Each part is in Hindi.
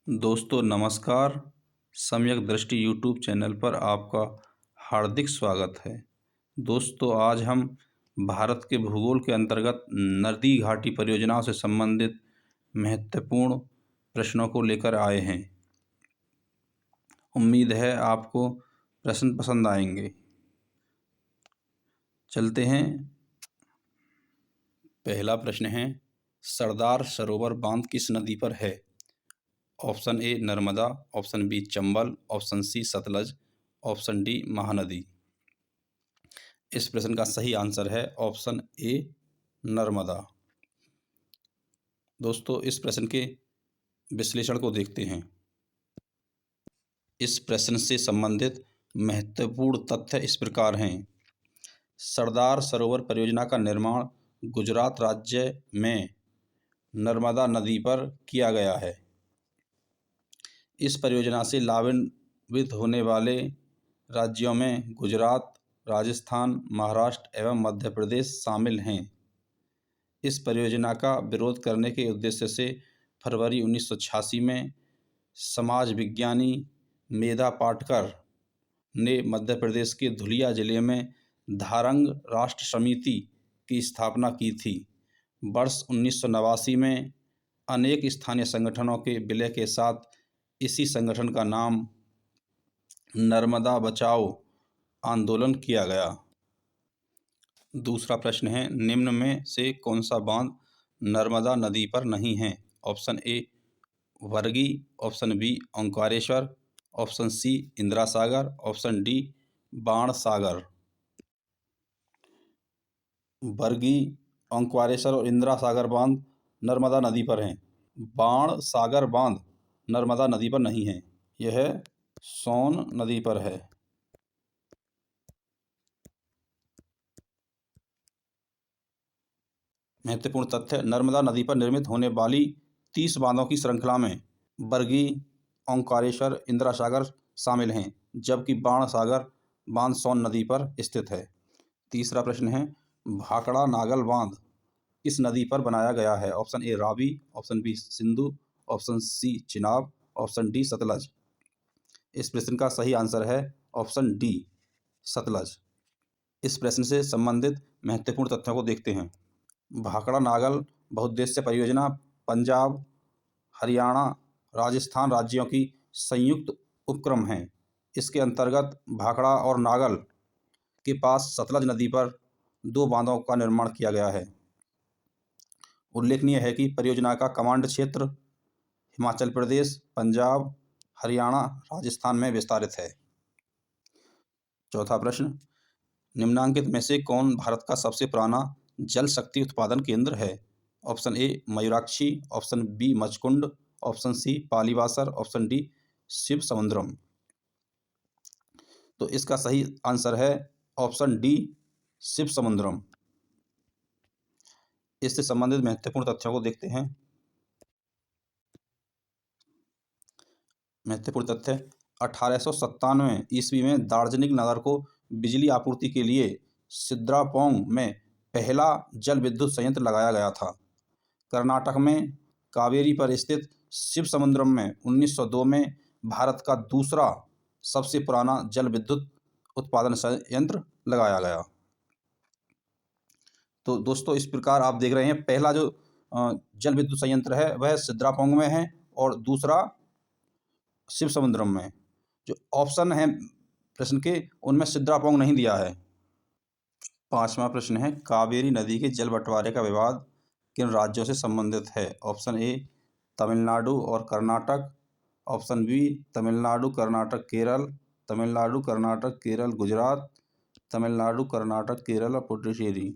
दोस्तों नमस्कार। सम्यक दृष्टि यूट्यूब चैनल पर आपका हार्दिक स्वागत है। दोस्तों आज हम भारत के भूगोल के अंतर्गत नदी घाटी परियोजनाओं से संबंधित महत्वपूर्ण प्रश्नों को लेकर आए हैं। उम्मीद है आपको प्रश्न पसंद आएंगे। चलते हैं। पहला प्रश्न है, सरदार सरोवर बांध किस नदी पर है? Option A Narmada, option B Chambal, option C Sutlej, option D Mahanadi. इस प्रश्न का सही आंसर है ऑप्शन ए नर्मदा। दोस्तों इस प्रश्न के विश्लेषण को देखते हैं। इस प्रश्न से संबंधित महत्वपूर्ण तथ्य इस प्रकार हैं। सरदार सरोवर परियोजना का निर्माण गुजरात राज्य में नर्मदा नदी पर किया गया है। इस परियोजना से लाभान्वित होने वाले राज्यों में गुजरात, राजस्थान, महाराष्ट्र एवं मध्य प्रदेश शामिल हैं। इस परियोजना का विरोध करने के उद्देश्य से फरवरी 1986 में समाज विज्ञानी मेधा पाटकर ने मध्य प्रदेश के धुलिया जिले में धारंग राष्ट्र समिति की स्थापना की थी। वर्ष 1989 में अनेक स्थानीय संगठनों के विलय के साथ इसी संगठन का नाम नर्मदा बचाओ आंदोलन किया गया। दूसरा प्रश्न है, निम्न में से कौन सा बांध नर्मदा नदी पर नहीं है? ऑप्शन ए वर्गी, option B Omkareshwar, option C Indira Sagar, option D Ban Sagar. वर्गी, Omkareshwar और इंदिरा सागर बांध नर्मदा नदी पर हैं। बाण सागर बांध नर्मदा नदी पर नहीं है, यह सोन नदी पर है। महत्वपूर्ण तथ्य, नर्मदा नदी पर निर्मित होने वाली 30 बांधों की श्रृंखला में वर्गी, ओंकारेश्वर, इंदिरा सागर शामिल हैं, जबकि बाण सागर बांध सोन नदी पर स्थित है। तीसरा प्रश्न है, भाखड़ा नागल बांध किस नदी पर बनाया गया है? Option A Ravi, option B Sindhu, option C Chenab, option D Sutlej. इस प्रश्न का सही आंसर है ऑप्शन डी सतलज। इस प्रश्न से संबंधित महत्वपूर्ण तथ्यों को देखते हैं। भाखड़ा नागल बहुउद्देश्य परियोजना पंजाब, हरियाणा, राजस्थान राज्यों की संयुक्त उपक्रम है। इसके अंतर्गत भाखड़ा और नागल के पास सतलज नदी पर 2 बांधों का निर्माण किया गया है। उल्लेखनीय है कि परियोजना का कमांड क्षेत्र हिमाचल प्रदेश, पंजाब, हरियाणा, राजस्थान में विस्तारित है। चौथा प्रश्न, निम्नांकित में से कौन भारत का सबसे पुराना जल शक्ति उत्पादन केंद्र है? Option A Mayurakshi, option B Machkund, option C Palibasar, option D Shiva Samudram. तो इसका सही आंसर है ऑप्शन डी शिव समुद्रम। इससे संबंधित महत्वपूर्ण तथ्यों को देखते हैं। महत्वपूर्ण तथ्य, 1897 ईस्वी में दार्जिलिंग नगर को बिजली आपूर्ति के लिए सिद्रापोंग में पहला जल विद्युत संयंत्र लगाया गया था। कर्नाटक में कावेरी पर स्थित शिव समुद्रम में 1902 में भारत का दूसरा सबसे पुराना जल विद्युत उत्पादन संयंत्र लगाया गया। तो दोस्तों इस प्रकार आप देख रहे हैं, पहला जो जल विद्युत संयंत्र है वह सिद्रापोंग में है और दूसरा शिव समुद्रम में। जो ऑप्शन है प्रश्न के उनमें सिद्रापोंग नहीं दिया है। पांचवा प्रश्न है, कावेरी नदी के जल बंटवारे का विवाद किन राज्यों से संबंधित है? ऑप्शन ए तमिलनाडु और कर्नाटक, ऑप्शन बी तमिलनाडु कर्नाटक केरल, तमिलनाडु कर्नाटक केरल गुजरात, तमिलनाडु कर्नाटक केरल और पुडुचेरी।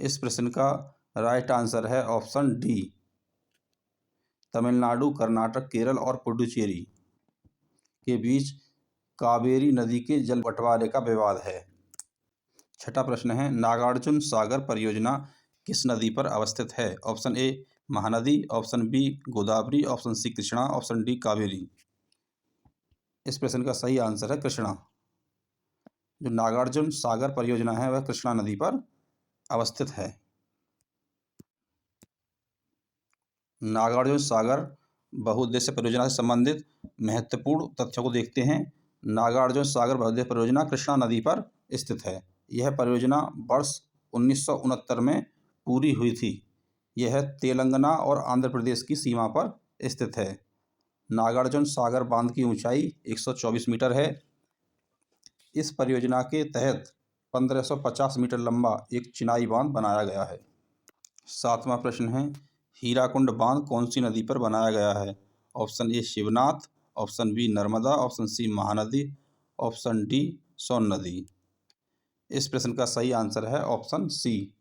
इस प्रश्न का राइट आंसर है ऑप्शन डी तमिलनाडु, कर्नाटक, केरल और पुडुचेरी के बीच कावेरी नदी के जल बंटवारे का विवाद है। छठा प्रश्न है, नागार्जुन सागर परियोजना किस नदी पर अवस्थित है? Option A Mahanadi, option B Godavari, option C Krishna, option D Kaveri. इस प्रश्न का सही आंसर है कृष्णा। जो नागार्जुन सागर परियोजना है वह कृष्णा नदी पर अवस्थित है। नागार्जुन सागर बहुउद्देश्य परियोजना से संबंधित महत्वपूर्ण तथ्यों को देखते हैं। नागार्जुन सागर बहुउद्देश्य परियोजना कृष्णा नदी पर स्थित है। यह परियोजना वर्ष 1969 में पूरी हुई थी। यह तेलंगाना और आंध्र प्रदेश की सीमा पर स्थित है। नागार्जुन सागर बांध की ऊंचाई 124 मीटर है। इस परियोजना के तहत 1550 मीटर लंबा एक चिनाई बांध बनाया गया है। 7वां प्रश्न है, हीराकुंड बांध कौन सी नदी पर बनाया गया है? Option A Shivnath, option B Narmada, option C Mahanadi, option D Son नदी। इस प्रश्न का सही आंसर है ऑप्शन सी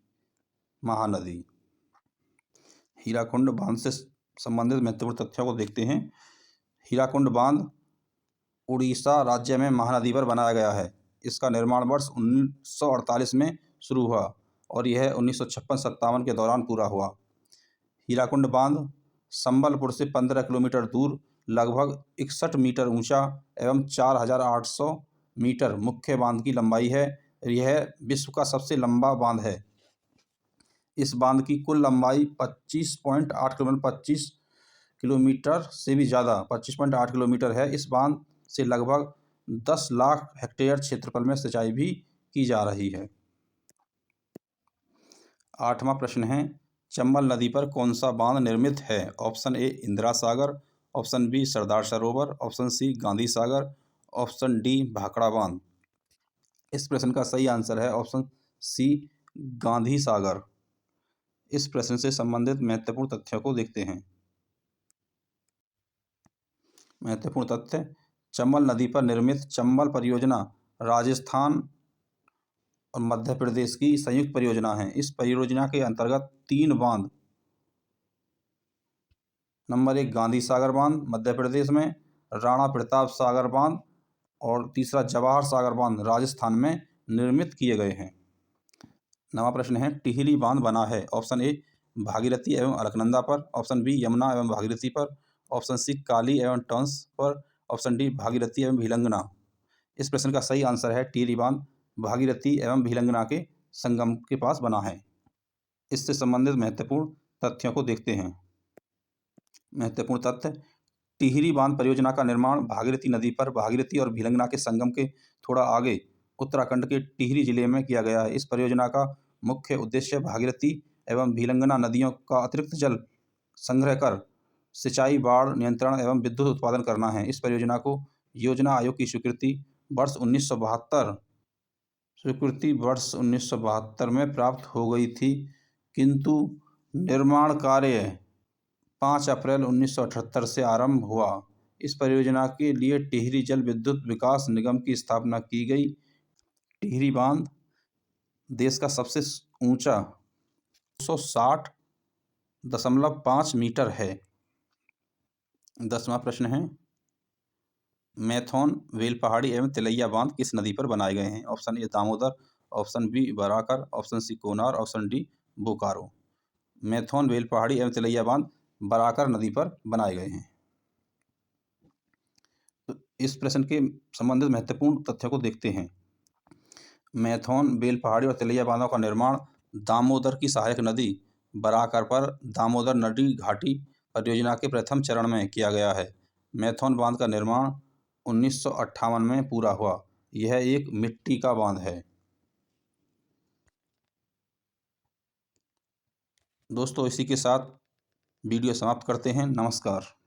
महानदी। हीराकुंड बांध से संबंधित महत्वपूर्ण तथ्यों को देखते हैं। हीराकुंड बांध उड़ीसा राज्य में महानदी पर बनाया गया है। इसका निर्माण वर्ष 1948 में शुरू हुआ और यह 1956-57 के दौरान पूरा हुआ। हीराकुंड बांध संबलपुर से 15 किलोमीटर दूर लगभग 61 मीटर ऊंचा एवं 4800 मीटर मुख्य बांध की लंबाई है। यह विश्व का सबसे लंबा बांध है। इस बांध की कुल लंबाई 25 किलोमीटर से भी ज़्यादा 25.8 किलोमीटर है। इस बांध से लगभग 10 लाख हेक्टेयर क्षेत्रफल में सिंचाई भी की जा रही है। 8वां प्रश्न है, चंबल नदी पर कौन सा बांध निर्मित है? Option A Indira Sagar, option B Sardar Sarovar, option C Gandhi Sagar, option D Bhakra बांध। इस प्रश्न का सही आंसर है ऑप्शन सी गांधी सागर। इस प्रश्न से संबंधित महत्वपूर्ण तथ्यों को देखते हैं। महत्वपूर्ण तथ्य, चंबल नदी पर निर्मित चंबल परियोजना राजस्थान और मध्य प्रदेश की संयुक्त परियोजना है। इस परियोजना के अंतर्गत 3 बांध, नंबर 1 गांधी सागर बांध मध्य प्रदेश में, राणा प्रताप सागर बांध और तीसरा जवाहर सागर बांध राजस्थान में निर्मित किए गए हैं। 9वां प्रश्न है, टिहरी बांध बना है। ऑप्शन ए भागीरथी एवं अलकनंदा पर, ऑप्शन बी यमुना एवं भागीरथी पर, ऑप्शन सी काली एवं टॉन्स पर, ऑप्शन डी भागीरथी एवं भिलंगना। इस प्रश्न का सही आंसर है टिहरी बांध भागीरथी एवं भिलंगना के संगम के पास बना है। इससे संबंधित महत्वपूर्ण तथ्यों को देखते हैं। महत्वपूर्ण तथ्य, टिहरी बांध परियोजना का निर्माण भागीरथी नदी पर भागीरथी और भिलंगना के संगम के थोड़ा आगे उत्तराखंड के टिहरी जिले में किया गया है। इस परियोजना का मुख्य उद्देश्य भागीरथी एवं भिलंगना नदियों का अतिरिक्त जल संग्रह कर सिंचाई, बाढ़ नियंत्रण एवं विद्युत उत्पादन करना है। इस परियोजना को योजना आयोग की स्वीकृति वर्ष 1972 में प्राप्त हो गई थी, किंतु निर्माण कार्य 5 अप्रैल 1978 से आरंभ हुआ। इस परियोजना के लिए टिहरी जल विद्युत विकास निगम की स्थापना की गई। टिहरी बांध देश का सबसे ऊंचा 260.5 मीटर है। 10वां प्रश्न है, मैथौन, बेलपहाड़ी एवं तिलैया बांध किस नदी पर बनाए गए हैं? Option A Damodar, option B Barakar, option C Konar, option D Bokaro. Maithon, Belpahari एवं तिलैया बांध बराकर नदी पर बनाए गए हैं। तो इस प्रश्न के संबंधित महत्वपूर्ण तथ्यों को देखते हैं। मैथौन, बेलपहाड़ी और तिलैया बांधों का निर्माण दामोदर की सहायक नदी बराकर पर दामोदर नदी घाटी परियोजना के प्रथम चरण में किया गया है। मैथौन बांध का निर्माण 1958 में पूरा हुआ। यह एक मिट्टी का बांध है। दोस्तों, इसी के साथ वीडियो समाप्त करते हैं। नमस्कार।